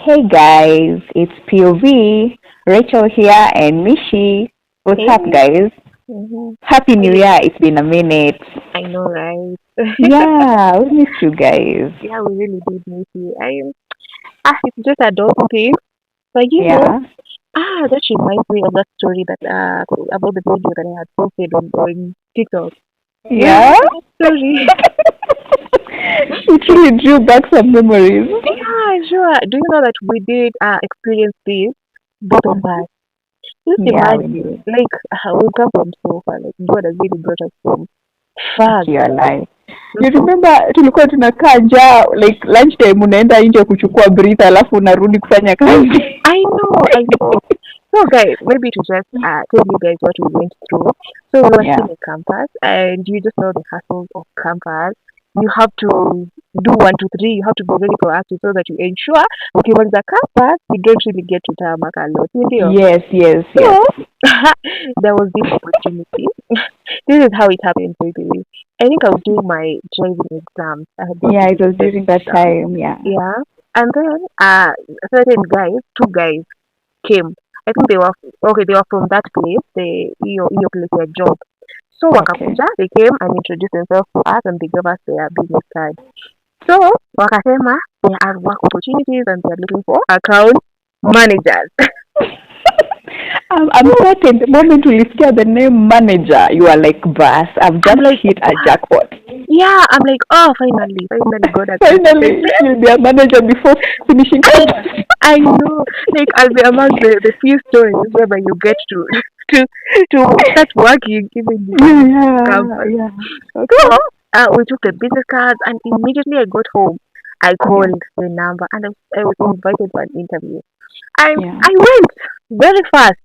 Hey guys, it's POV, Rachel here and Mishi. What's Hey. up guys? Happy New Hey. Year, it's been a minute. I know, right? Yeah, we missed you guys. Yeah, we really did miss you. It's just a dog thing. But Yeah, that reminds me of that story that about the video that I had posted on TikTok. You yeah. remember that story? It really drew back some memories. Yeah, sure. Do you know that we did experience this, both of us? Just Yeah, we imagine, did. like, we come from so far, like, God has really brought us from far, You're guys. alive. You remember tulikuwa tunakaa njaa like lunchtime unaenda nje kuchukua breather alafu unarudi kufanya kazi. I know. So, guys, maybe to just tell you guys what we went through. So, we were Yeah. still in campus, and you just know the hassles of campus. You have to do 1, 2, 3. You have to be very proactive so that you ensure, okay, when the campus, you don't really get to tarmac a lot. Yes, yes, yes. So, there was this opportunity. This is how it happened, by the way. I think I was doing my driving exams. I had got Yeah, to it do was the during that exam. time, yeah. Yeah. And then certain guys, 2 guys came. I think they were okay, they were from that place, your place, their job. So Okay. wakakuja, they came and introduced themselves to us and they gave us their business card. So wakasema there are work opportunities and they're looking for account managers. I'm certain the moment we hear the name manager, you are like, "Boss, I've I'm just like, hit a jackpot." yeah, I'm like, oh, finally, God has Finally, you'll be a manager before finishing campus. I know, like I'll be among the few stories whereby you get to to start working even before campus. Yeah. So Okay. we took the business cards, and immediately I got home, I called the number, and I was invited for an interview. Yeah. I went very fast.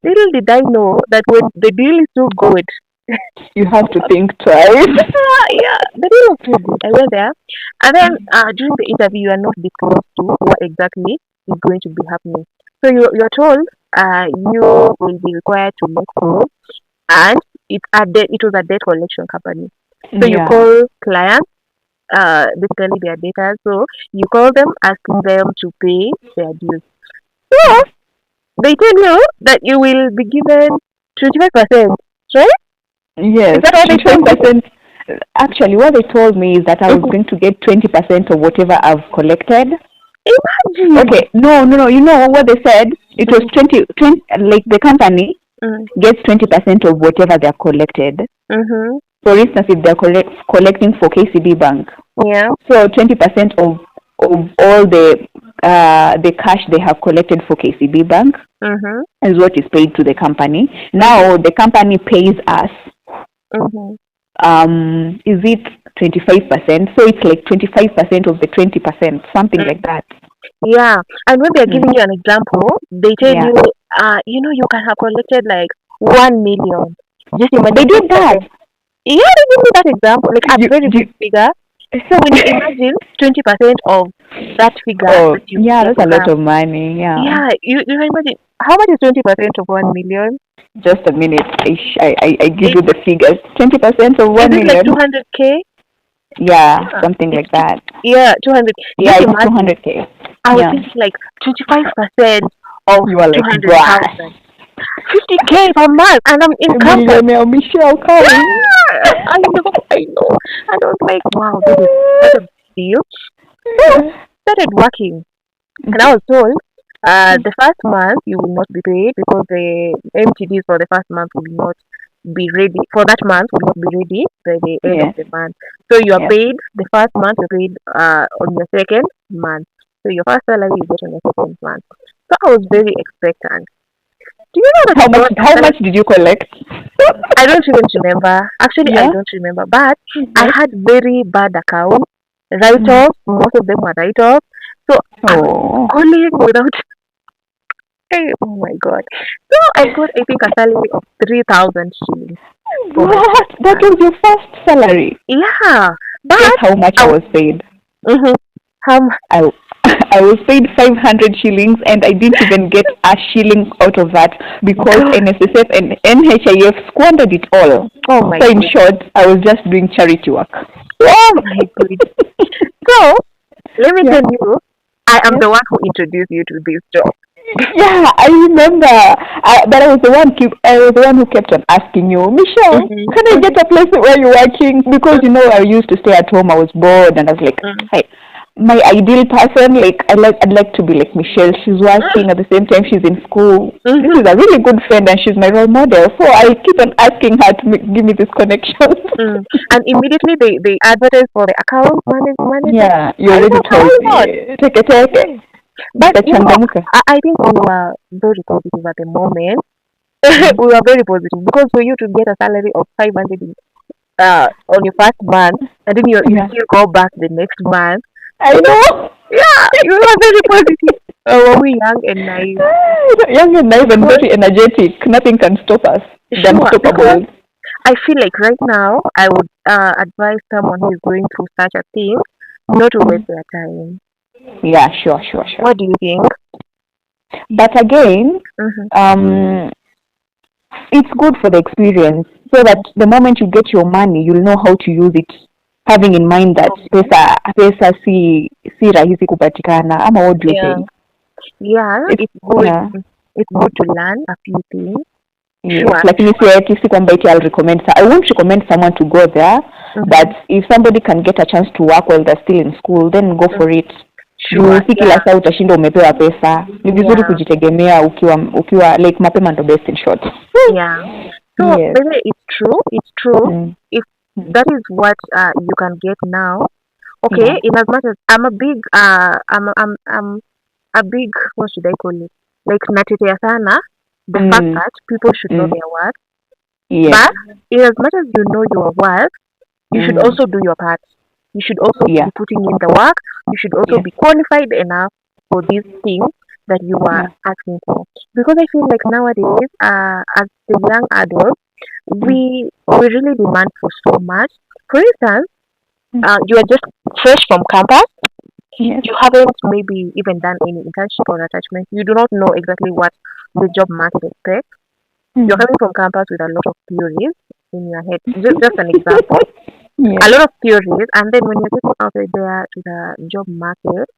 Little did I know that when the deal is so good, You have to think twice. yeah, the deal was so good. I went there, and then during the interview, you are not disclosed to what exactly is going to be happening. So you're told you will be required to make calls, and it was a debt collection company. So you Yeah. call clients, basically their data. So you call them asking them to pay their dues. So they tell you that you will be given 25%, right? Yes. Is that what they told you? 25%. Actually, what they told me is that I was Mhm. going to get 20% of whatever I've collected. Imagine. Okay. No. You know what they said? It was 20, like the company Mm. gets 20% of whatever they're collected. Mhm. For instance, if they're collecting for KCB Bank, Yeah. so 20% of all the cash they have collected for KCB Bank Mhm. is what is paid to the company. Now the company pays us. Mhm. Is it 25%? So it's like 25% of the 20%, something Mm. like that. Yeah. And when they're Mm. giving you an example, they tell Yeah, you, you can have collected like 1 million. Just imagine. they did that. Yeah, they give me that example, like a You, very you, big figure. So when you imagine 20% of that figure oh, that you yeah, that that's you a lot have, of money. Yeah. yeah, you imagine how much is 20% of 1 million? Just a minute. I give It, you the figures. 20% of is 1 it like million. 200K? Yeah, Yeah, something it's like that. 200. Yeah, Just it's imagine. 200K. I was Yeah. thinking like 25% of You are like, boss. 200,000. 50K per month, and I'm in campus. Millionaire Michelle coming. Yeah, I know. And I was like, wow, this is such a big deal. So started working, and I was told, the first month you will not be paid because the MTDs for the first month will not be ready for that month will not be ready by the end of Yes, the month. So you are yes. paid the first month, you're paid on your second month. So your first salary you get on your second month. So I was very expectant. Do you know that How I much? got How salary? much did you collect? I don't even remember. Actually, I Yeah. don't remember. But I Yes. had very bad accounts, write-offs. Most of them were write-offs. So I was Oh, calling without. Hey, oh my god! So I got, I think, a salary of 3,000 shillings for my what? first That month. was your first salary. Yeah, Guess but how much I I was. was paid? Mm-hmm, I I was paid 500 shillings, and I didn't even get a shilling out of that because God, NSSF and NHIF squandered it all. oh my So in god, short, I was just doing charity work. oh my god. So let me Yeah. tell you. I am Yes. the one who introduced you to this job. Yeah, I remember. But I was the one who kept on asking you, Michelle, Mm-hmm. can I get a place where you're working? Because I used to stay at home. I was bored, and I was like, Mm-hmm. hey, my ideal person, like I'd like to be like Michelle. She's working at the same time she's in school. This Mm-hmm. is a really good friend, and she's my role model. So I keep on asking her to give me this connection. Mm. And immediately they advertise for the account manager. Yeah, you I already know, told why not? me. Take it. Yeah. But Changamuka. I think we were very positive at the moment. Mm. We were very positive because for you to get a salary of 500 on your first month, and then you Yeah, still go back the next month. I know. Yeah, you were very positive. Were we young and naive? Young and naive and Because very energetic. Nothing can stop us. The sure, because unstoppables. I feel like right now I would advise someone who is going through such a thing not to waste their time. Yeah, sure. What do you think? But again, Mm-hmm. it's good for the experience so that the moment you get your money, you'll know how to use it. Having in mind that Okay. pesa si rahisi kupatikana. Ama what do you Yeah. think? Yeah, It's, it's good. yeah. It's good to learn a few things. Yes, Sure. lakini si kwamba eti I'll recommend. I won't recommend someone to go there, but if somebody can get a chance to work while they're still in school, then go for it. Sure. Si kila saa utashinda umepewa pesa. Ni vizuri Yeah. kujitegemea ukiwa like mapema ndo best in short. Yeah. So Yes. maybe it's true. It's true. Mm. If that is what you can get now, okay. Yeah. In as much as I'm a big I'm a big, what should I call it? Like natetea sana the fact that people should know their worth. Yes. But in as much as you know your worth, you should also do your part. You should also be putting in the work. You should also be qualified enough for these things that you are asking for. Because I feel like nowadays, as the young adults, we really demand for so much. For instance, you are just fresh from campus. Yes. You haven't maybe even done any internship or attachment. You do not know exactly what the job market expects. You're coming from campus with a lot of theories in your head. Just an example. A lot of theories, and then when you're getting out there to the job market,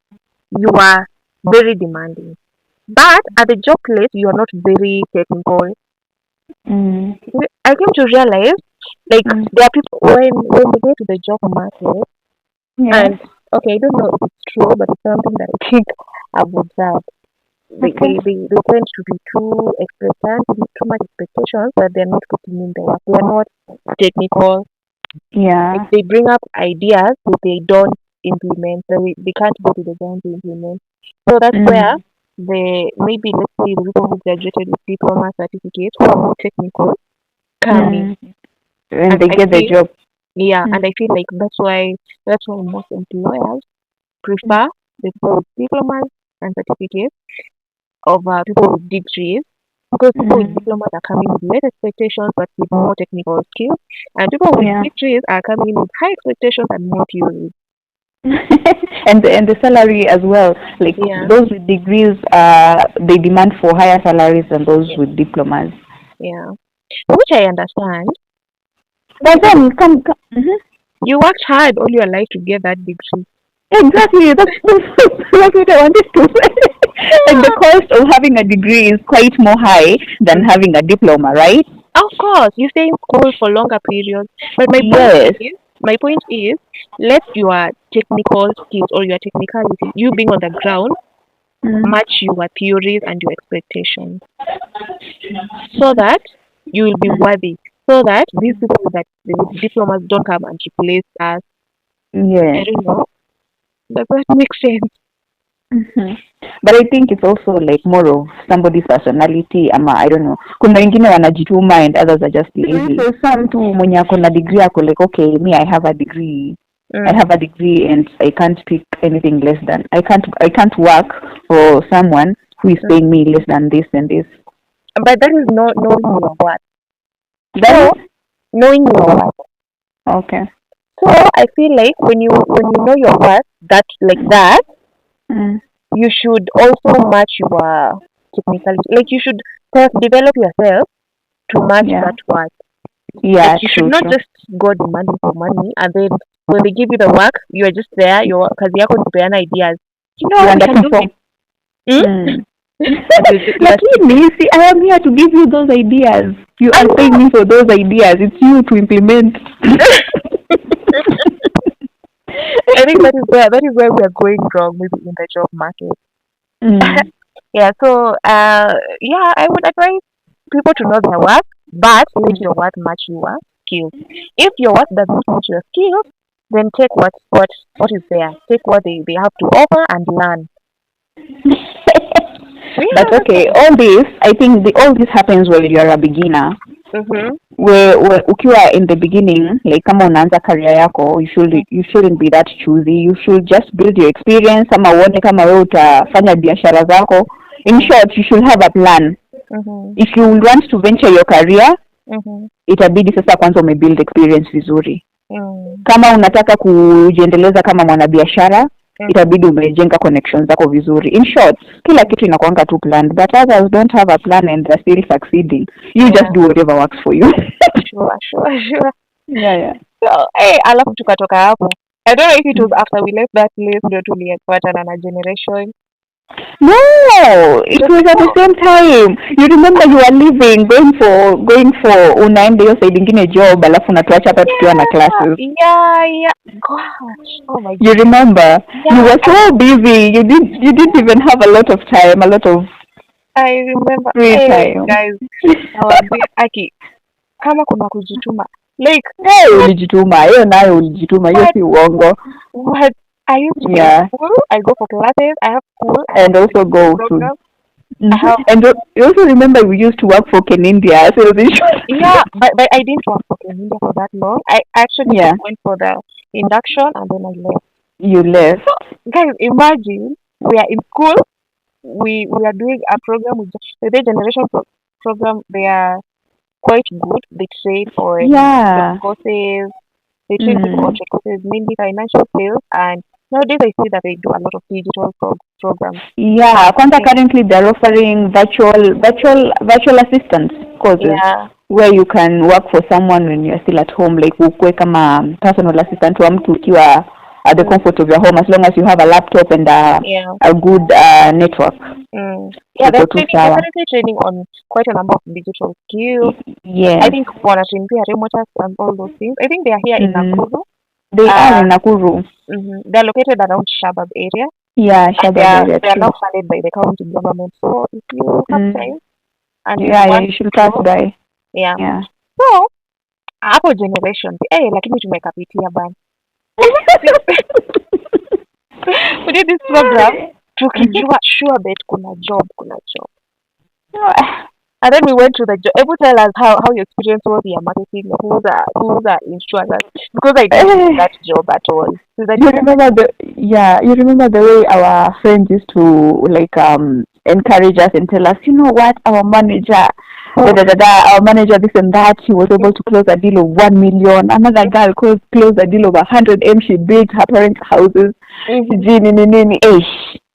you are very demanding. But at the job place, you are not very technical. I came to realize, like, there are people when they go to the job market, and okay, I don't know if it's true, but it's something that I think I've observed. They tend to be too expectant, too much expectations, but they're not putting in the work. They're not technical. Yeah. Like they bring up ideas, but they don't implement. They can't go to the ground to implement. So that's where maybe let's say the people who graduated with diploma certificates who are more technical come in. And they get the job. Yeah, and I feel like that's why most employers prefer the people with diplomas and certificates over people with degrees. Because people with diplomas are coming with less expectations but with more technical skills, and people with degrees are coming with high expectations and more theory. and the salary as well. Like those with degrees, they demand for higher salaries than those with diplomas. Yeah, which I understand. But then, you worked hard all your life to get that degree. Exactly, that's what I wanted to say. Like the cost of having a degree is quite more high than having a diploma, right? Of course, you stay in school for longer periods. But my point is, let your technical skills or your technicality, you being on the ground, match your theories and your expectations, so that you will be worthy. So that these people with diplomas don't come and replace us. I don't know. Does that make sense? But I think it's also like more of somebody's personality. I don't know. Kuna wengine wanajituma and others are just lazy. So some tu mwenye ako na degree ako like, okay, me I have a degree. I have a degree and I can't pick anything less than I can't work for someone who is paying me less than this and this. But that is not knowing your worth. Knowing your worth. Okay. So I feel like when you know your worth that, you should also match your technicality. Like you should develop yourself to match that worth. Yeah, like you should not just go demanding for money, and then when they give you the work, you are just there. Your kazi yako ni kupeana ideas. You know, You we can do underperform. it. Lakini, see, I am here to give you those ideas. You I are paying know. me for those ideas. It's you to implement. I think that is where we are going wrong, maybe in the job market. Mm. Yeah, so yeah, I would advise people to know their worth, but let your worth match your skills. If your worth does not match your skills, then take what is there. Take what they have to offer and learn. But okay, all this, I think all this happens when you're a beginner. Mm-hmm. Where ukiwa in the beginning, like kama unaanza career yako, you shouldn't be that choosy. You should just build your experience, ama uone kama wewe utafanya biashara zako. In short, you should have a plan. Mm-hmm. If you want to venture your career, Mm-hmm. itabidi sasa kwanza umebuild experience vizuri. Mm. Kama unataka kujiendeleza kama mwanabiashara, itabidi umejenga connections zako vizuri. In short, kila kitu inakuanga tu planned, but others don't have a plan and they're still succeeding. You just do whatever works for you. Sure. Yeah. So, alafu tukatoka hapo. I don't know if it was after we left that place ndio tulipatana na generation. No, it was at the same time. You remember you were leaving, going for unaenda hiyo side ingine job, alafu unatuacha hapa tukiwa na classes. Yeah. Gosh. Oh my God. You remember? You were so busy. You didn't even have a lot of time, a lot of I remember. free time. Guys, Aki, kama kuna kujituma. Like, ulijituma. Hiyo nayo ulijituma. Hiyo si uongo. What? I used to go to school. I go for classes. I have school. And also go to. And you also remember we used to work for Ken India. So yeah, but I didn't work for Ken India for that long. I actually went for the induction and then I left. You left. So, guys, imagine we are in school. We are doing a program with the generation program. They are quite good. They train for courses. They train people on courses, mainly financial skills, and nowadays I see that they do a lot of digital programs. Yeah, currently they're offering virtual assistance courses. Yeah. Where you can work for someone when you're still at home, like ukwe kama personal assistant wa mtu ukiwa at the comfort of your home, as long as you have a laptop and a good network. Yeah, they're currently training on quite a number of digital skills. Yeah. I think for remote and all those things. I think they are here in Nakuru. They are in Nakuru. They're located around Shabab area. Yeah, Shabab area. They are not funded by the county government. So if you have time and you should pass by. Yeah. So hapo generation, lakini tumekapitia bana. We did this program tukijua sure bet kuna job. And then we went to the job. Able tell us how your experience was in marketing, who's are insurance, because I didn't do that job at all. So that you remember the way our friends used to encourage us and tell us, you know what, our manager our manager this and that, she was able to close a deal of 1 million. Another girl closed a deal of 100 M. She built her parents' houses. And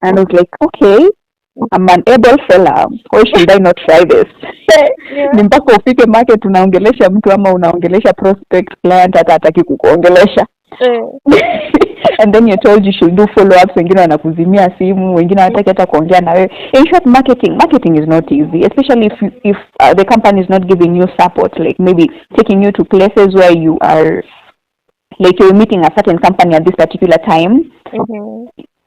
I was like, okay, I'm an able seller. Why should I not try this? Ni mpaka ufike market unaongelesha mtu ama unaongelesha prospect client hata hataki kukuongelesha. And then you're told you should do follow-ups. Wengine wanakuzimia simu, wengine wanataka hata kuongea na wewe. In short, marketing is not easy, especially if the company is not giving you support, like maybe taking you to places where you are, like you're meeting a certain company at this particular time.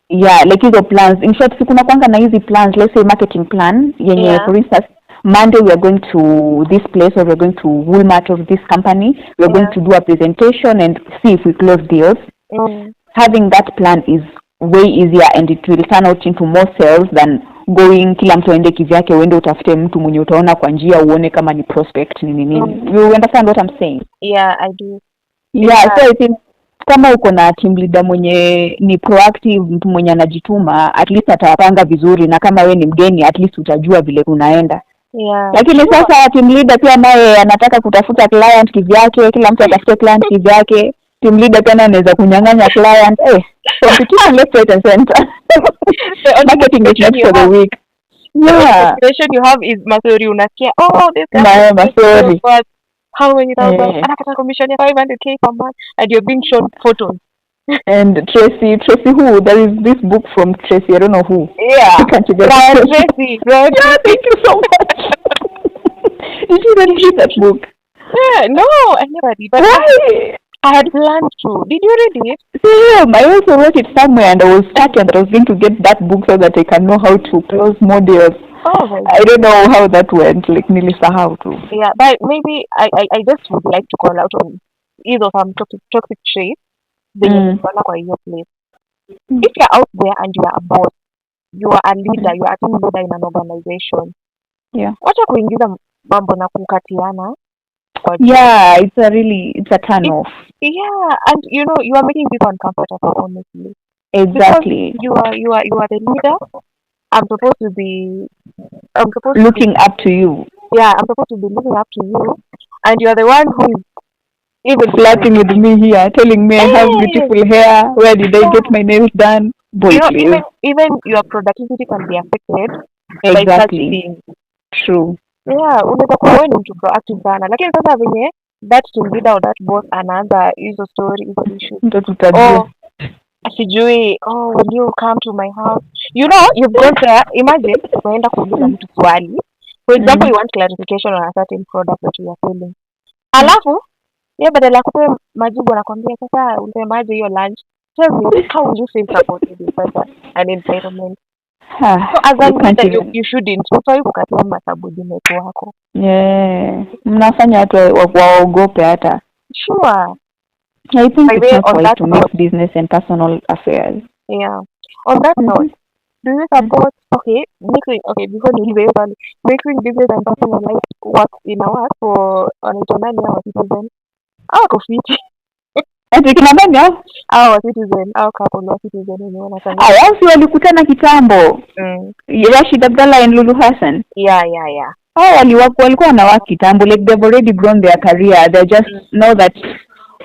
Yeah, like hizo plans. In short, kuna kwanga na hizi plans, let's say marketing plan, for instance, Monday we are going to this place, or we're going to Walmart of this company. We're going to do a presentation and see if we close deals. Having that plan is way easier and it will turn out into more sales than going kila mtu aende kivyake uende utafute mtu mwenye utaona kwa njia uone kama ni prospect nini. You understand what I'm saying? Yeah, I do. Yeah, so I think kama uko na team leader mwenye ni proactive, mtu mwenye anajituma, at least atapanga vizuri, na kama we ni mgeni at least utajua vile unaenda. Yeah. Lakini sasa team leader pia naye anataka kutafuta client kivyake, kila mtu atafute client kivyake. Team leader pia anaweza kunyang'anya client. Competition left, right and center. Marketing is not for the weak. Yeah. The question you have is masori unasikia. Oh, this guy masori. How many thousand? Anataka commission ya 500k per month and you're being shown photos. And Tracy who? There is this book from Tracy, I don't know who. Yeah. Can't you get Tracy. Yeah, thank you so much. Did you really read that book? Yeah, no, I never did. But Why? I had planned to. Did you read it? Same. I also wrote it somewhere and I was certain that I was going to get that book so that I can know how to close models. Oh my I don't know how that went, like how to. Yeah, but maybe I just would like to call out on either some toxic traits zenye nimeona kwa hiyo place. If you're out there and you are a boss, you are a leader, you are a team leader in an organization, Yeah. wacha kuingiza mambo na kukatiana. Yeah, it's a turn off. Yeah, and you know you are making people uncomfortable, honestly. Exactly. Because you are the leader. I'm supposed to be looking up to you. Yeah, I'm supposed to be looking up to you, and you are the one who is even flirting with me here, telling me I have beautiful hair. Where did I get my nails done? Boy, you know, even your productivity can be affected by such things. True. Yeah, unaweza kuwa wewe ni mtu proactive sana, lakini sasa venye that team leader or that boss anaanza hizo story hizo issue. Sijui, will you come to my house? You know, you've gone there. Imagine unaenda kuuliza mtu swali. For example, you want clarification on a certain product that you are selling. Alafu yeye badala ya kupewa majibu anakwambia sasa unasemaje hiyo lunch? Tell me, how would you feel supported in such an environment? So as a leader, you shouldn't. Ufai kukatia masubordinate wako. Yeah. Mnafanya watu waogope hata. Sure. I think it's not wise to mix business and personal affairs. Yeah. On that note, do you support before mixing business and personal life work in a work for wanaitondani hao citizen? Au kofiti? Ati kina nani hao? Hao citizen, au couple wa citizen wenye wanafanya. Hao si walikutana kitambo. Rashid Abdallah and Lulu Hassan. Yeah. Hao walikuwa na waki kitambo, like they've already grown their career. They just know that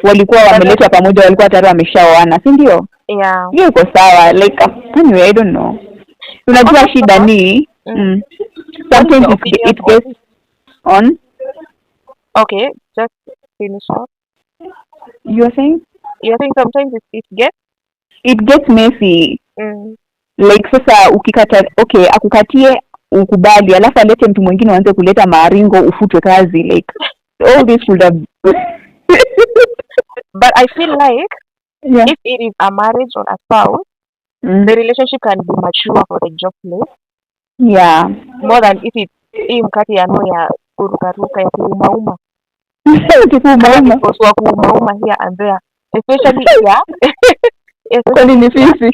walikuwa wameletwa pamoja, walikuwa tayari wameshaoana, si ndio? Yeah. Hiyo iko sawa, like anyway, I don't know. Unajua shida ni sometimes it gets on. Okay, just finish up. You're saying sometimes it gets messy. Like sasa ukikata akukatie ukubali, alafu alete mtu mwingine aanze kuleta maringo ufutwe kazi, like all this would have but I feel like if it is a marriage or a spouse, the relationship can be mature for the job place. Yeah. More than if it's mkati ya ya kurukaruka ya kuumauma. Kuumauma here and there. Especially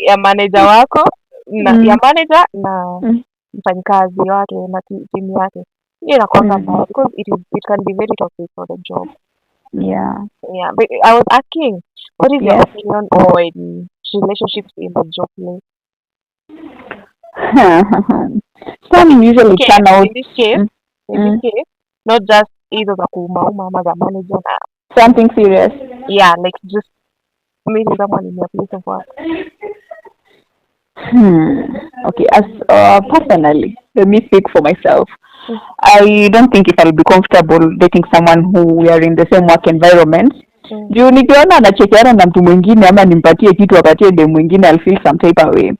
ya manager wako na ya manager na mfanyikazi wake na timu yake. Hiyo inakuwa mbaya because it can be very toxic for the job. Yeah, but I was asking, what is your opinion on relationships in the job place? Some usually turn out. In this case, not just either the kuumauma ama the manager. Something serious. Yeah, like just meeting someone in your place of work. Okay, as personally, let me speak for myself. I don't think if I'll be comfortable dating someone who we are in the same work environment. Juu nikiona anachekeana na mtu mwingine ama nimpatie kitu apatie dem mwingine, I'll feel some type of way.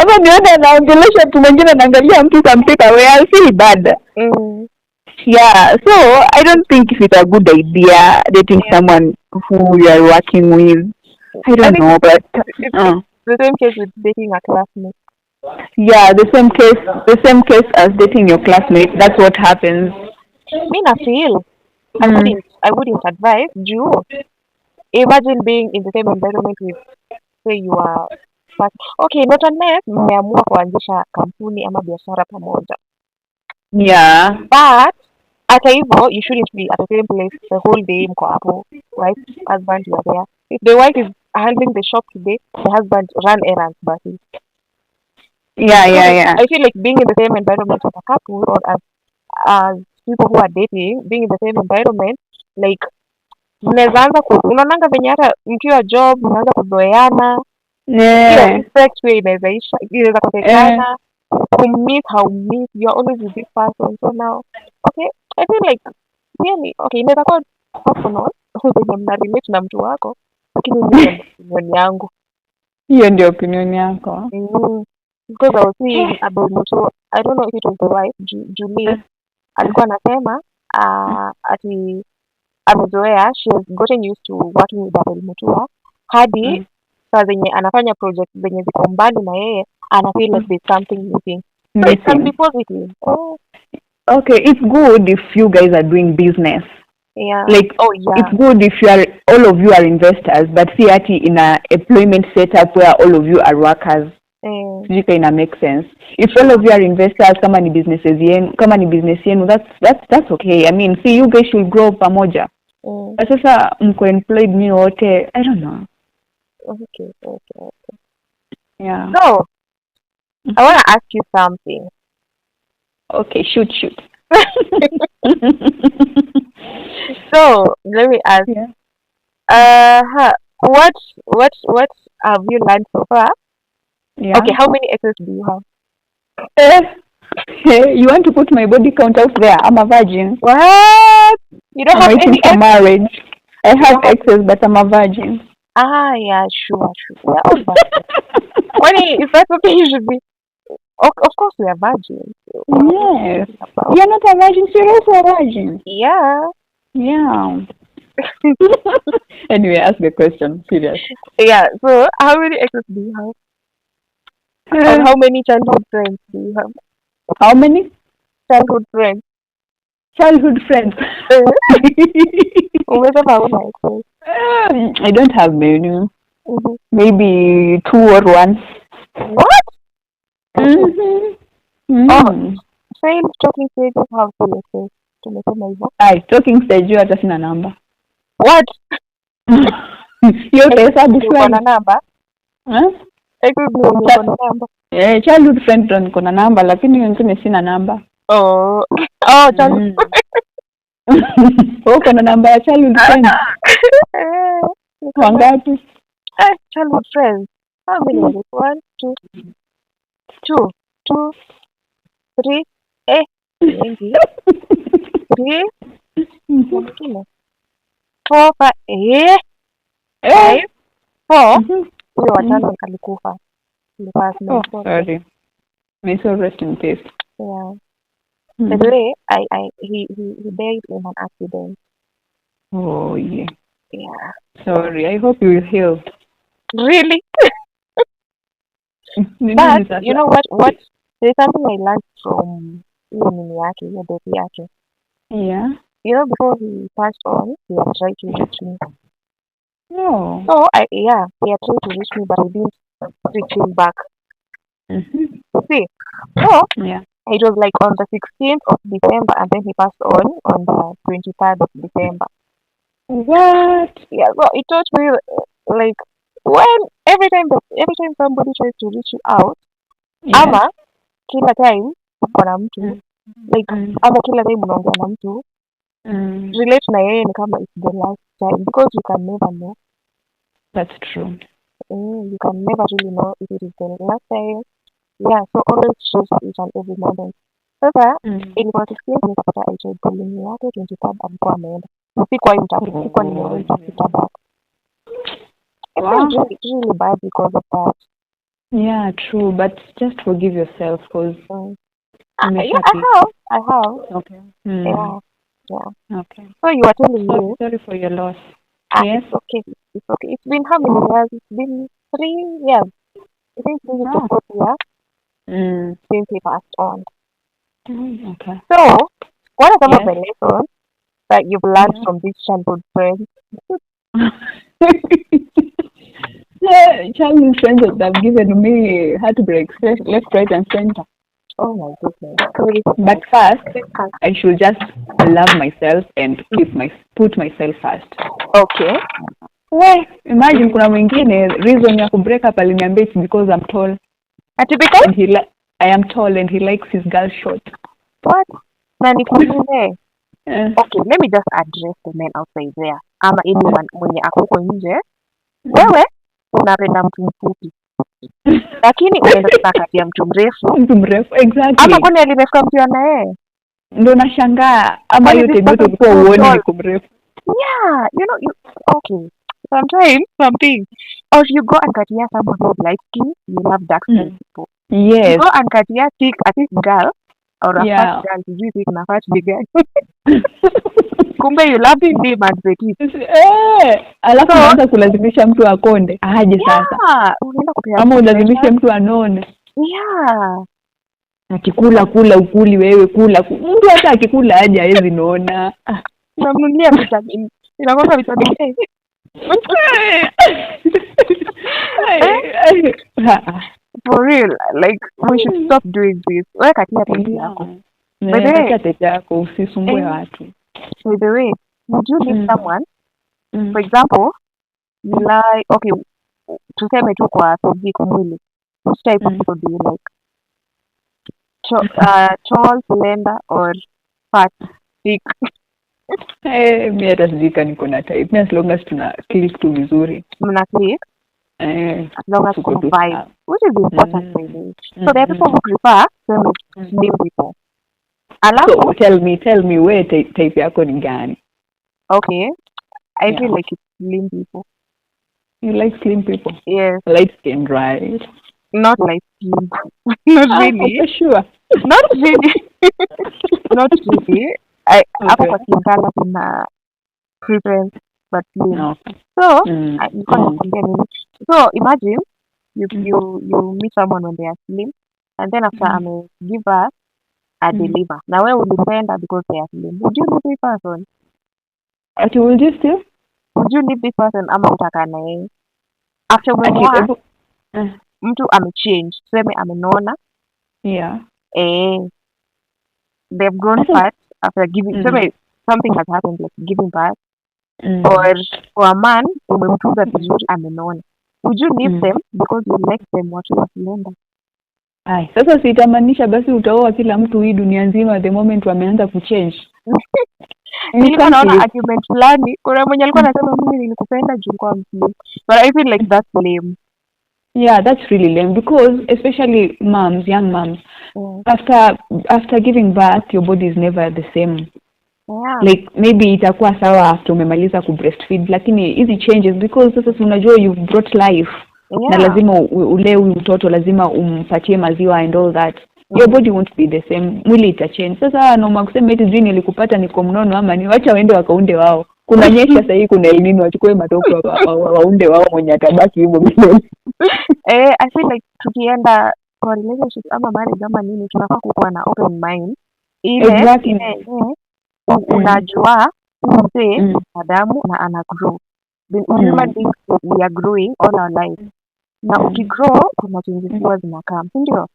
Ama nione anaongelesha mtu mwingine anaangalia mtu some type of way, I'll feel bad. Yeah, so I don't think if it's a good idea dating someone who you are working with. I don't know, but the same case with dating a classmate. Yeah, the same case as dating your classmate. That's what happens. I feel I wouldn't advise you. Imagine being in the same environment with, say, you are, but okay, not unless mmeamua kuanzisha kampuni ama biashara pamoja. Yeah. But hata hivyo, you shouldn't be at the same place the whole day mko hapo, right? Husband, you are there. If the wife is handling the shop today, the husband run errands, but yeah. I feel like being in the same environment as a couple or as people who are dating, being in the same environment, like mnaanza unaonanga venye hata mkiwa job mnaanza kuzoeana. Yeah. Respect way inaweza kosekana. How meet, you are always with this person. So now, okay, I feel like yani okay, inaweza kuwa personal kwenye mna relate na mtu wako, lakini mimi opinion yangu. Hiyo ndio opinion yako. Because I was seeing about Mutu, I don't know if it was the wife, Julie, alikuwa anasema ati amezoea, she has gotten used to working with Abel Mutua hadi saa zenye anafanya project zenye ziko mbali na yeye ana feel like there's something missing. So it can be positive. Okay, it's good if you guys are doing business. Yeah. Like, it's good if all of you are investors, but see ati in a employment setup where all of you are workers. Ina make sense. If all of you are investors, kama ni business yenu, that's okay. I mean, see, you guys should grow pamoja. Sasa mko employed ni wote, I don't know. Okay. Yeah. So, I want to ask you something. Okay, shoot. So, let me ask. What have you learned so far? Yeah. Okay, how many exes do you have? You want to put my body count out there? I'm a virgin. What? You don't have any for marriage. I have exes, but I'm a virgin. Yeah, sure. We're all virgins. If that's okay, you should be. Of course, we are virgins. Yes. You're not a virgin, so you're also a virgin. Yeah. Anyway, ask the question. Serious. Yeah. So, how many exes do you have? And how many childhood friends do you have? How many? Childhood friends. I don't have many. Maybe 2 or 1. What? Same talking stage of how to say talking stage you hata sina namba. What? Hiyo pesa different namba? Childhood friend ndo niko na namba, lakini wengine sina namba. Childhood. Uko na namba ya childhood friend? Wangapi? Childhood friends. How many was it? 1, 2, 3. 3. 4, 5. 4. Huyo watano alikufa. Sorry. May soul rest in peace. Yeah. By the way, he died in an accident. Oh yeah. Yeah. Sorry. I hope you will heal. Really? But you know what? There's something I learned from your baby yake. Yeah. You know, before he passed on, he had tried to reach me. No. So he had tried to reach me, but I didn't reach him back. See, so it was like on the 16th of December, and then he passed on the 23rd of December. What? Yeah, so it taught me like when every time somebody tries to reach you out, ama kila time uko na mtu like ama kila time unaongea na mtu relate na yeye ni kama it's the last time, because you can never know. That's true. You can never really know if it is the last time. Yeah, so always choose each and every moment. Sasa ilikuwa 16 nikapata HIV calling yake 23rd alikuwa ameenda. Sikuwa nimemtafuta back. It's really bad because of that. Yeah, true, but just forgive yourself, because I have. Okay. Yeah. Okay. So you are telling me. Sorry for your loss. Yes. It's okay. It's been how many years? It's been 3 years. I think 3 years or 4 years since he passed on. Okay. So, what are some of the lessons that you've learned from these childhood friends? Childhood friends that have given me heartbreaks left, right, and center. Oh my goodness. But first, I should just love myself and put myself first. Okay. Well, imagine kuna mwingine reason ya kubreak up aliniambia it's because I'm tall. Because? And I am tall and he likes his girl short. What? Okay, let me just address the men outside there. Ama anyone mwenye ako nje. Wewe unapenda mtu mfupi. Lakini unaenda kutaka mtu mrefu. Exactly. Ama kwani alimefika mtu na yeye? Ndo nashangaa ama Kwani yote this ndio person tulikuwa is so uone tall? niko mrefu. Yeah, okay. Sometimes something, or if you go and katia someone who is light skin, you love dark skin people. You Yes. go and katia thick, a thick girl, or a fat Yeah. girl, you think na fat big girl. Kumbe you love him and petite. Alafu unaanza kulazimisha mtu akonde aje sasa. Unaenda kupea Ama ulazimishe mtu anone. Yeah. Akikula kula ukuli wewe kula. Mtu hata akikula aje hawezi naona. Unamnunia vitamin. Inakosa vitamin A. For real, like we should stop doing this. Wewe katia peke yako. By the way, peke yako usisumbue watu. By the way, would you leave someone? For example, you like, okay, tuseme tu kwa physical mwili. Which type of people do you like? Tall, slender, or fat, thick? Mi hata sijui kama niko na type. Mi as long as tuna click tu vizuri. Mna click? As long as kuna vibe. Which is important for me. So there are people who prefer slim people. So tell me where type yako ni gani? Okay. I feel like it's slim people. You like slim people? Yes. Light skin, right? Not light skin. Not really. For sure. Not really. Not really. Hapo kwa skin color kuna preference, but slim. No. So, so imagine you meet someone when they are slim, and then after give birth, a deliver. Now where would you find that because they are slim? Would you leave this person? Would you still? Would you leave this person ama utaka na yeye? After umemwoa, mtu amechange, tuseme amenona. Yeah. They've grown fat after giving, something has happened like giving birth. Or for a man, umemtunza vizuri amenona. Would you leave them because you like them wakiwa slender? Ai, sasa sitamaanisha basi utaoa kila mtu hii dunia nzima the moment wameanza kuchange. Nilikuwa naona argument fulani, kuna mwenye alikuwa anasema mimi nilikupenda juu kwa mslim. But I feel like that's lame. Yeah, that's really lame because especially moms, young moms, after giving birth your body is never the same. Yeah. Like maybe itakuwa sawa after umemaliza ku breastfeed lakini hizi changes because sasa unajua you've brought life. Na lazima ule mtoto lazima umpatie maziwa and all that. Your body won't be the same. Mwili itachange. Sasa naomba kusema eti jini nilikupata niko mnono ama ni wacha waende wakaunde wao. Kuna nyesha sasa hii kuna El Nino wachukue matoko waunde wao mwenye atabaki hivyo milele. I feel like tukienda kwa relationship ama marriage ama nini tunafaa kuwa na open mind. Exactly. Unajua mzee Adamu na ana grow. Human beings we are growing all our life. Na ukigrow kuna changes huwa zinakaa, ndio?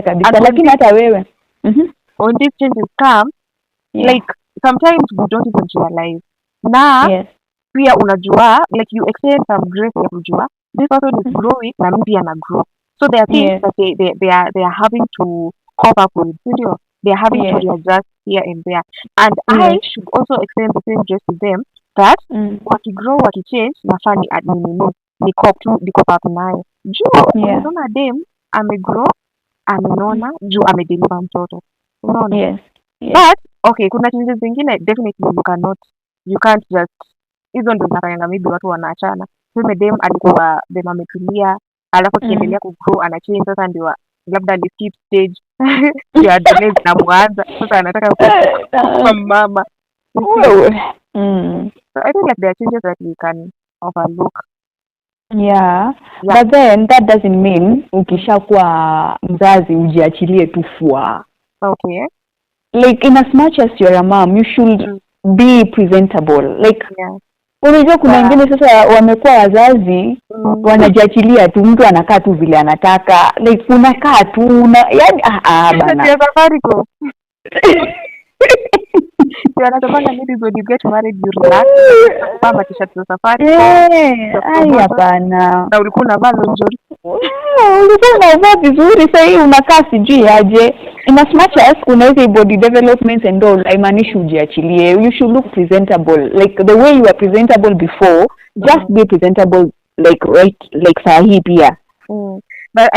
Kabisa lakini hata wewe. When these changes come, like sometimes we don't even realize. Na pia unajua like you extend some grace ya kujua this person is growing na mimi pia na grow. So there are things that they are having to cope up with, ndio? They are having to readjust here and there. And I should also extend the same grace to them that wakigrow wakichange nafaa ni cope up nayo. Juu unaona dem amegrow amenona juu amedeliver mtoto. Unaona? But okay, kuna changes zingine definitely you can't just hizo ndo zinafanya maybe watu wanaachana. Sema dem alikuwa dem ametulia alafu kiendelea kugrow anachange sasa ndio labda ni skip stage ya adolescence na mwanza sasa anataka kuwa mama. So I think like there are changes that we can overlook. But then that doesn't mean ukishakuwa mzazi ujiachilie tu fua. Okay. Like in as much as you're a mom, you should be presentable. Like unajua kuna wengine sasa wamekuwa wazazi wanajiachilia tu, mtu anakaa tu vile anataka. Like unakaa tu yani bana. Sio safari ko. Wanataka maybe when you get married you relax. Mama t-shirt za safari. Hapana. Na ulikuwa unavaa nzuri. Ulikuwa unavaa vizuri sasa hii unakaa sijui aje. In as much as kuna hizo body developments and all, haimaanishi ujiachilie. You should look presentable. Like the way you were presentable before, just be presentable like sahi pia. But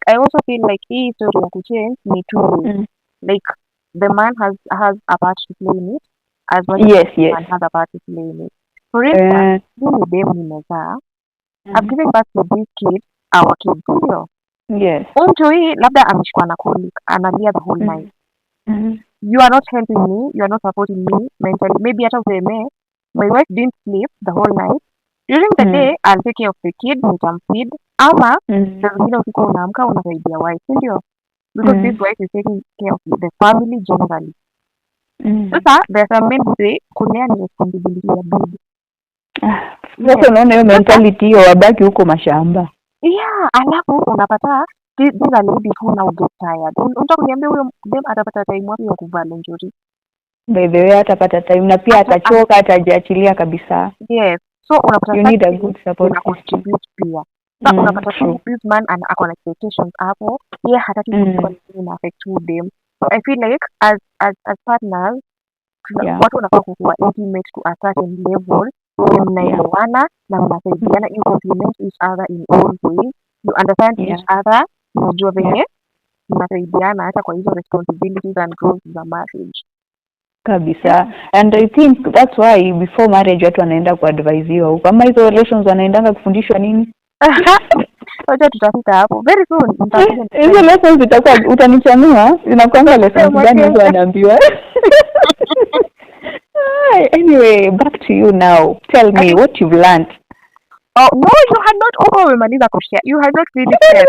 I also feel like hii story ya kuchange ni too like the man has a part to play in it, as well Yes, as the yes. man has a part to play in it. For instance, mimi dem nimezaa, I'm giving birth to this kid, our kid, ndio. Yes. Mtu hii labda ameshikwa na colic, analia the whole night. You are not helping me, you are not supporting me mentally. Maybe hata useme, my wife didn't sleep the whole night. During the day, I'll take care of the kid, nitamfeed. Ama, saa zingine usiku unaamka unasaidia wife, ndio. Because this wife is taking care of the family generally. Sasa, there are some men who say, kulea ni responsibility ya bibi. Sasa unaona hiyo mentality hiyo, wabaki huko mashamba. Yeah, alafu unapata these are ladies who now get tired. Unataka kuniambia huyo dem atapata time wapi ya kuvaa lingerie? By the way, atapata time na pia atachoka, atajiachilia kabisa. Yes. So unapata you need a good support na contribute pia. Sasa unapata this man ana expectations hapo, yeye hataki kuchukua nini na affect them. So I feel like as partners, watu wanafaa kuwa intimate to a certain level, mnaelewana na mnasaidiana, you complement each other in all ways, you understand each other, unajua venye mnasaidiana hata kwa hizo responsibilities and roles za marriage kabisa. And I think that's why before marriage watu wanaenda kuadvisiwa huko, kama hizo relations wanaendanga kufundishwa nini. Wacha tutafika hapo very soon. Hizo lessons zitakuwa utanichanua, zinakuanga lessons gani hizo wanaambiwa. Anyway, back to you now. Tell me what you've learned. Oh no, you had not umemaliza kushare. You had not really said.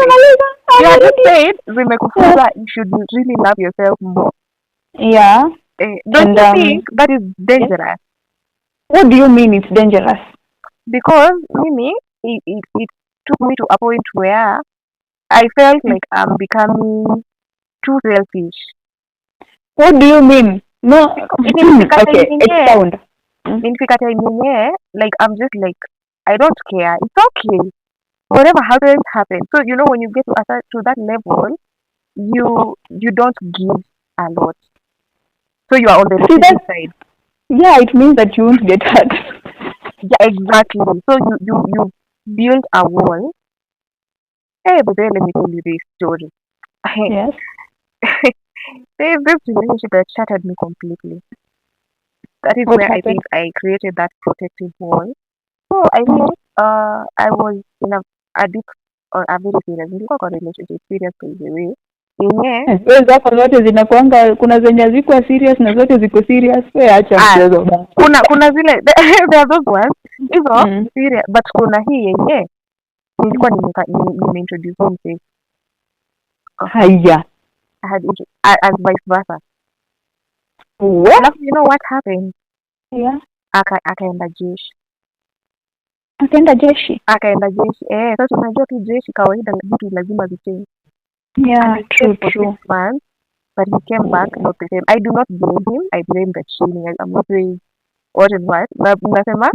You had not said zimekufunza you should really love yourself more. Yeah. Don't you think that is dangerous? What do you mean it's dangerous? Because Mimi, it took me to a point where I felt like I'm becoming too selfish. What do you mean? No. Okay, expound. Inifika time yenyewe, like I'm just like, I don't care. It's okay. Whatever happens, happens. So you know when you get to that level, you don't give a lot. So you are on the receiving side. Yeah, it means that you won't get hurt. Yeah, exactly. So you build a wall. Hey, but then let me tell you this story. Yes. This relationship that shattered me completely. That is where I think I created that protective wall. So I think I was in a deep or a very serious relationship, serious by the way. Wewe zako zote zinakuanga, kuna zenye ziko serious na zote ziko serious. Wewe acha mchezo bana. Kuna zile there are those ones hizo serious, but kuna hii yenyewe nilikuwa nimeintroduce mse. Haya. I had as vice versa. What? You know what happened? Yeah. Akaenda jeshi. Akaenda jeshi. Sasa unajua tu jeshi kawaida vitu lazima vichange. Yeah, true. 6 months, but he came back not the same. I do not blame him. I blame the training. I'm not saying what and what. Nasema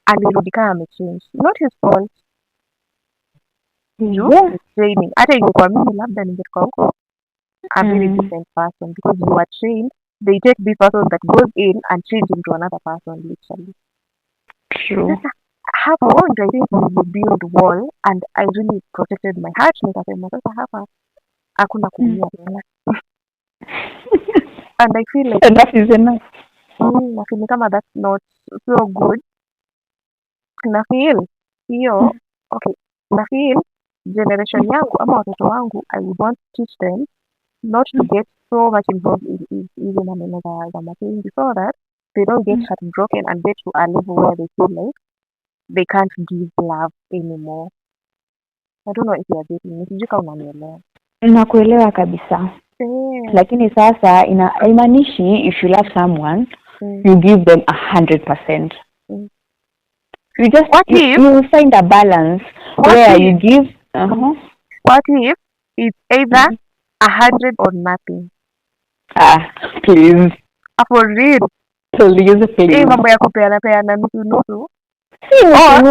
alirudi kama amechange. Not his fault. Training. Hata ingekuwa mimi labda ningekuwa huko a very different person, because you are trained. They take this person that goes in and change into another person literally. True. Hapo ndio I think we build wall, and I really protected my heart. Nikasema sasa hapa hakuna kuumia tena. And I feel like enough is enough. I feel kama that's not so good. Na feel hiyo okay, na feel generation yangu ama watoto wangu, I would want to teach them not to get so much involved in even maneno za mapenzi, so that they don't get heartbroken and get to a level where they feel like they can't give love anymore. I don't know if you are getting me. Sijui kama unanielewa. Nakuelewa kabisa. Lakini sasa haimaanishi if you love someone you give them 100%. You just you find a balance where you give What if it's either 100 or nothing? Please. For real. Please. Mambo ya kupeana nusu. Or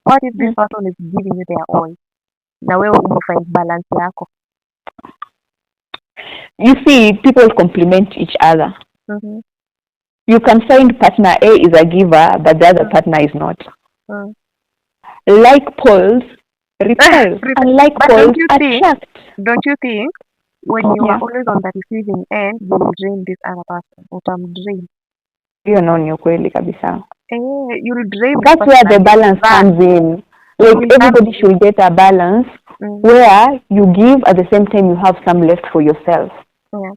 what if this person is giving you their all? Na wewe umefind balance yako. You see, people complement each other. You can find partner A is a giver, but the other partner is not. Like poles repel, and like poles attract. Don't you think when you are always on the receiving end, you will drain this other person. Utamdrain. Hiyo no ni ukweli kabisa. You'll drain. That's where the balance comes in. Like everybody should get a balance where you give at the same time you have some left for yourself. Yeah.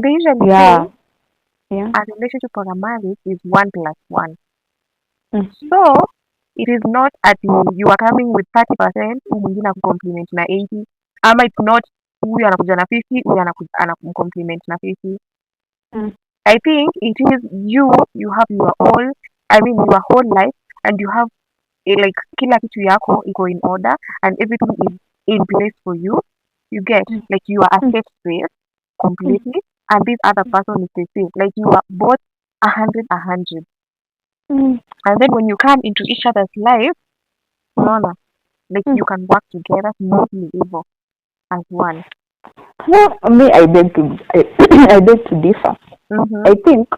They usually say a relationship or a marriage is 1+1. So it is not at you are coming with 30%, mwingine akucompliment na 80, ama it's not huyu anakuja na 50, huyu anakumcompliment na 50. I think it is you have your whole life, and you have like kila kitu yako iko in order and everything is in place for you. You get like you are a safe space completely, and this other person is the same. Like you are both 100. And then when you come into each other's life, like you can work together smoothly as one. Well, me, I beg to differ. I think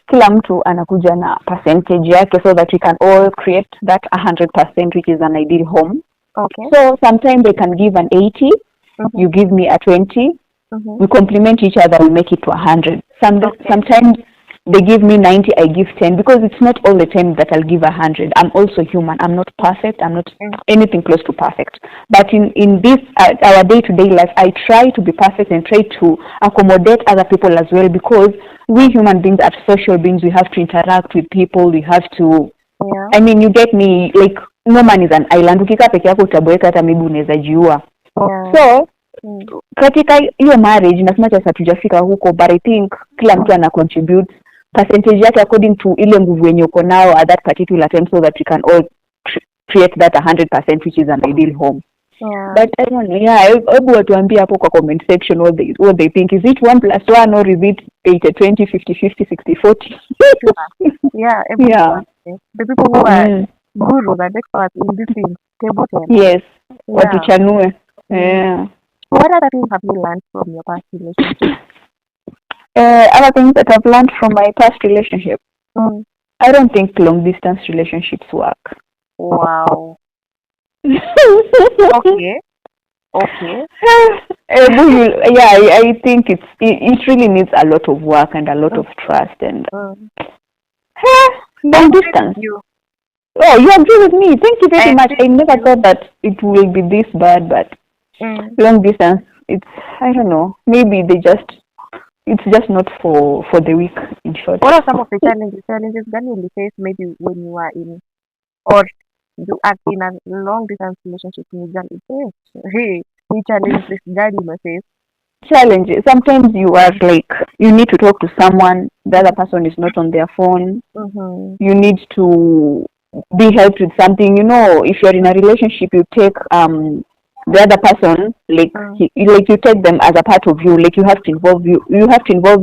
kila mtu anakuja na percentage yake so that we can all create that 100%, which is an ideal home. Okay. So sometimes they can give an 80, you give me a 20, we complement each other, we make it to 100. Sometimes they give me 90, I give 10, because it's not all the time that I'll give 100. I'm also human. I'm not perfect. I'm not anything close to perfect. But in this, our day-to-day life, I try to be perfect and try to accommodate other people as well, because we human beings are social beings. We have to interact with people. We have to, I mean, you get me, like, no man is an island. Ukika peke yako utaboeka hata maybe unaweza jiua. So, katika hiyo marriage, nasema sasa hatujafika huko, but I think kila mtu ana contribute percentage yake according to ile nguvu yenye uko nao at that particular time, so that we can all create that 100%, which is an ideal home. But I don't know, hebu watuambie hapo kwa comment section what they think. Is it 1+1 or is it 80-20, 50-50, 60-40? Everyone. The people who are gurus and experts in this thing, table 10. Yes, watuchanue. What other things have you learned from your past relationship? Other things that I've learned from my past relationship. I don't think long distance relationships work. Wow. Okay. I think it really needs a lot of work and a lot of trust and long distance. Oh, you agree with me? Thank you very much. I never thought that it will be this bad, but long distance, I don't know. Maybe it's just not for the weak, in short. What are some of the challenges that you face maybe when you are in, or you are in a long distance relationship? We challenge this guy you may face. Challenges. Sometimes you are like, you need to talk to someone, the other person is not on their phone. You need to be helped with something. You know, if you're in a relationship, you take the other person, like you take them as a part of you. Like you have to involve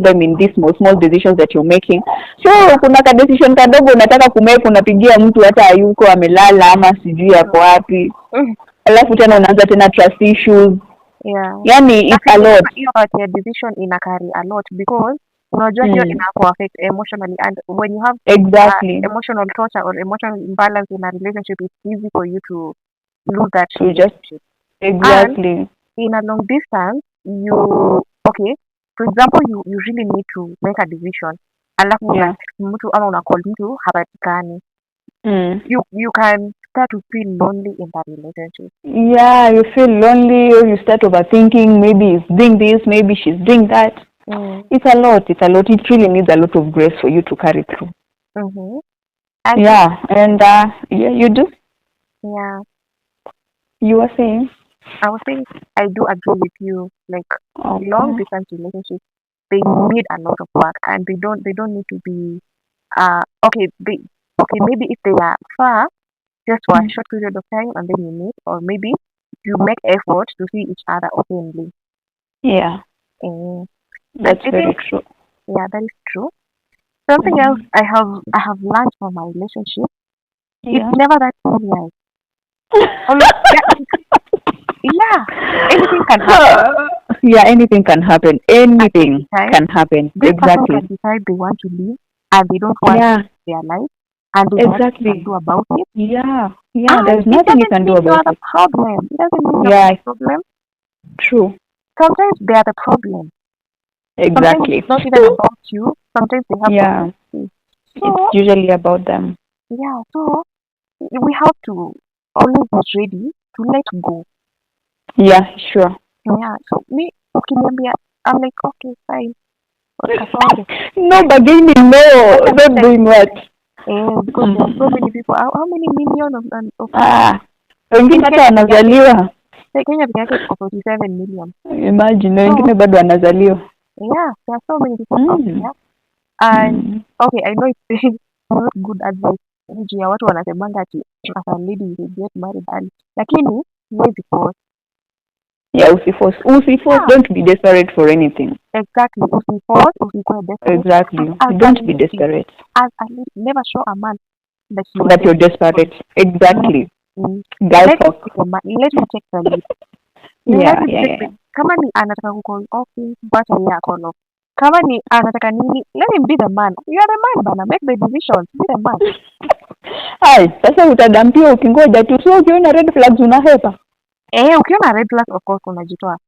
them in these small decisions that you're making. So kuna ka decision kadogo unataka kumake, unapigia mtu hata hayuko, amelala ama sijui yako wapi. Alafu tena unaanza tena trust issues. Yani it's a lot. Your decision ina carry a lot, because unajua hiyo ina affect emotionally, and when you have emotional torture or emotional imbalance in a relationship, it's easy for you to lose that relationship. Exactly. And in a long distance, for example, you really need to make a decision. Alafu mtu ama una call mtu hapatikani. You can start to feel lonely in that relationship. Yeah, you feel lonely, or you start overthinking, maybe he's doing this, maybe she's doing that. It's a lot. It really needs a lot of grace for you to carry through. And you do? Yeah. You were saying? I was saying, I do agree with you. Like long distance relationships, they need a lot of work, and they don't need to be maybe if they are far, just for a short period of time, and then you meet, or maybe you make effort to see each other openly. That's very true. Yeah, that is true. Something else I have learned from my relationship. It's never that serious. Anything can happen. Anything can happen. Anything can happen. Exactly. Can decide they want to leave and they don't want their life, and there's nothing you can do about it. There's nothing you can do about it. Problem. It doesn't mean you have a problem. True. sometimes they are the problem. Sometimes Exactly. it's not even about you. Sometimes they have Yeah. problems. It's So usually about them. yeah, so we have to always be ready to let go. Yeah, sure. Yeah. So me, ukiniambia, I'm like, okay, fine. Kasonge. No bargaining, no. Not doing what? Because there are so many people. How many million of Ah, wengine hata wanazaliwa. Kenya peke yake iko 47 million. Imagine, wengine bado wanazaliwa. Yeah, there are so many people out there. And okay, I know it's not good advice. Juu ya watu wanasemanga ati as a lady you get married early. Lakini huwezi force. Yeah, usiforce. Yeah. Don't be desperate for anything. Exactly. Usiforce, usikuwe desperate. Exactly. Don't be desperate. As a lady, never show a man that you're desperate. Exactly. Girl talk. Let him take the lead. Yeah. Kama ni anataka ku-call office, wacha yeye call off. Kama ni anataka nini, let him be the man. You are the man bana, make the decisions, be the man. Hai, sasa utadampia ukingoja tu. So ukiona red flags unahepa. Ukiona red flags of course unajitoa.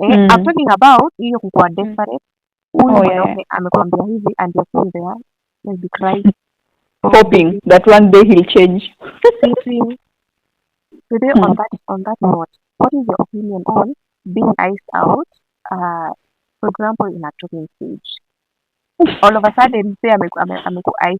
I'm talking about hiyo kukuwa desperate. Huyu mwanaume amekwambia hivi and you're still there. Maybe cry. Hoping that one day he'll change. Today on that note, what is your opinion on being iced out? For example, in a talking stage. All of a sudden, say I'm iced.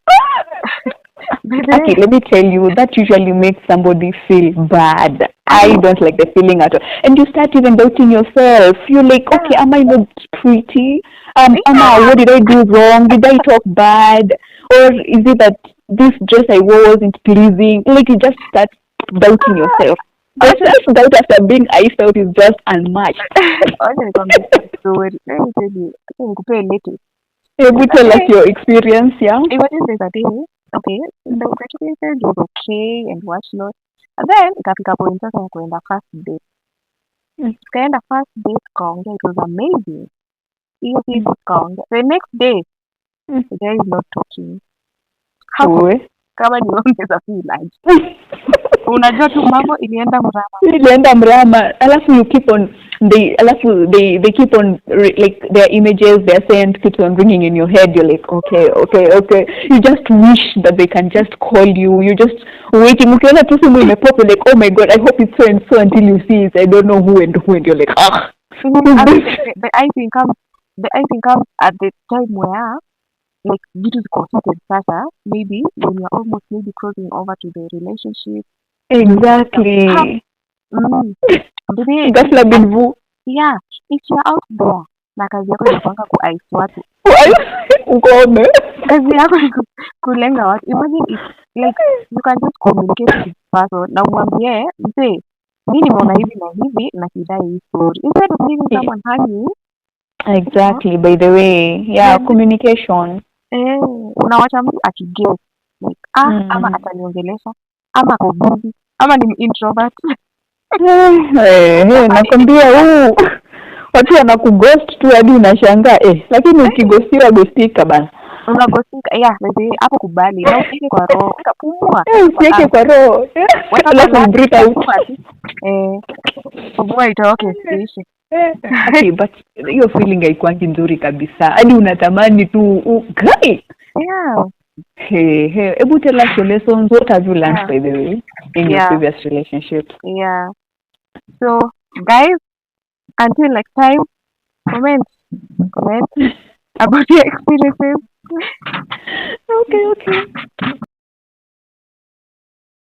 Okay, let me tell you, that usually makes somebody feel bad. I don't like the feeling at all. And you start even doubting yourself. You're like, okay, am I not pretty? What did I do wrong? Did I talk bad? Or is it that this dress I wore wasn't pleasing? Like, you just start doubting yourself. The self-doubt after being iced out is just unmatched. Let me tell you, Maybe tell us your experience, yeah? There's a day, okay, the experience was okay and whatnot. And then, ikafika point sasa ya kuenda first date. Tukaenda first date, tukaongea, it was amazing. Hiyo siku tukaongea. The next day, the guy is not talking. Kama ni ongeza feel unajua tu mambo ilienda mrama. Alafu you keep on they keep on like their images, their scent keeps on ringing in your head. You're like, okay. You just wish that they can just call you. You just waiting. Ukiona tu simu imepop, like, oh my god, I hope it's so and so, until you see it. I don't know who and you're like, the icing comes at the time where like vitu ziko heated sasa, maybe when you're almost maybe crossing over to the relationship. Exactly. Ghafla binvu. Yeah, if you're out there na kazi yako inapanga ku ice watu. Ukome. Kazi yako ni kulenga watu. Imagine if like you can just communicate with this person na umwambie, mzee, mimi nimeona hivi na hivi na kidai hii story. Instead of leaving someone hanging. Exactly, by the way. Yeah, communication. Unawacha mtu akiguess like ama ataniongelesha ama ako busy ama ni introvert. Nakwambia watu wanakughost tu hadi unashangaa lakini ukighostiwa ghostika bana. Unaghostika hapo kubali na usike kwa roho kapumua. Usike kwa roho. Alafu breathe out. Pumua itoke ishi. Okay, but hiyo feeling haikuangi nzuri kabisa. Hadi unatamani tu guy. Yeah. Hey, able to tell us your lessons. What have you learned, by the way, in your previous relationships? Yeah. So, guys, until next time, comment about your experiences. Okay.